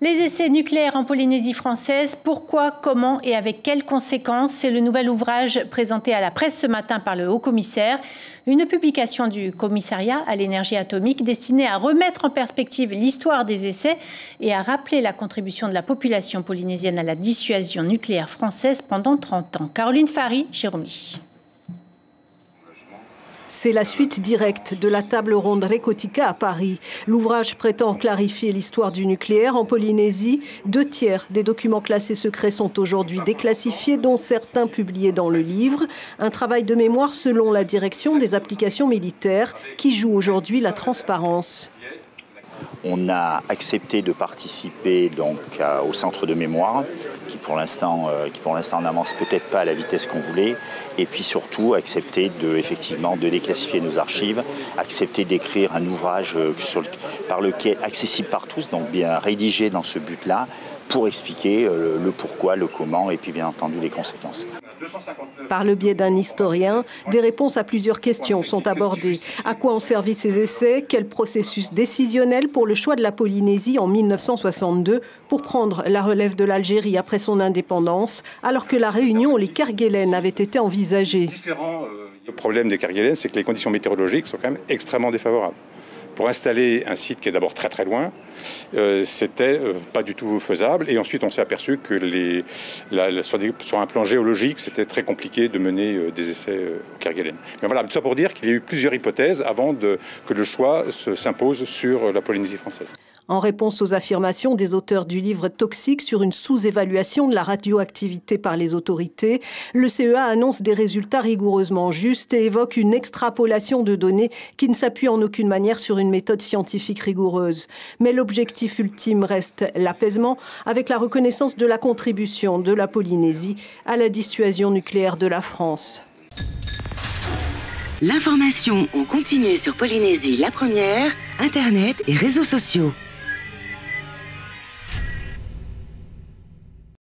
Les essais nucléaires en Polynésie française, pourquoi, comment et avec quelles conséquences? C'est le nouvel ouvrage présenté à la presse ce matin par le haut-commissaire. Une publication du commissariat à l'énergie atomique destinée à remettre en perspective l'histoire des essais et à rappeler la contribution de la population polynésienne à la dissuasion nucléaire française pendant 30 ans. Caroline Fary, Jérôme Lee. C'est la suite directe de la table ronde Recotica à Paris. L'ouvrage prétend clarifier l'histoire du nucléaire en Polynésie. 2/3 des documents classés secrets sont aujourd'hui déclassifiés, dont certains publiés dans le livre. Un travail de mémoire selon la direction des applications militaires qui joue aujourd'hui la transparence. On a accepté de participer donc au centre de mémoire qui pour l'instant n'avance peut-être pas à la vitesse qu'on voulait, et puis surtout accepter effectivement de déclassifier nos archives, accepter d'écrire un ouvrage accessible par tous, donc bien rédigé dans ce but-là, pour expliquer le pourquoi, le comment et puis bien entendu les conséquences. Par le biais d'un historien, des réponses à plusieurs questions sont abordées. À quoi ont servi ces essais? Quel processus décisionnel pour le choix de la Polynésie en 1962 pour prendre la relève de l'Algérie après son indépendance, alors que la réunion, les Kerguelen, avait été envisagée? Le problème des Kerguelen, c'est que les conditions météorologiques sont quand même extrêmement défavorables. Pour installer un site qui est d'abord très très loin, c'était pas du tout faisable. Et ensuite, on s'est aperçu que sur un plan géologique, c'était très compliqué de mener des essais au Kerguelen. Mais voilà, tout ça pour dire qu'il y a eu plusieurs hypothèses avant que le choix s'impose sur la Polynésie française. En réponse aux affirmations des auteurs du livre Toxique sur une sous-évaluation de la radioactivité par les autorités, le CEA annonce des résultats rigoureusement justes et évoque une extrapolation de données qui ne s'appuie en aucune manière sur une méthode scientifique rigoureuse. Mais l'objectif ultime reste l'apaisement avec la reconnaissance de la contribution de la Polynésie à la dissuasion nucléaire de la France. L'information en continu sur Polynésie la première, Internet et réseaux sociaux.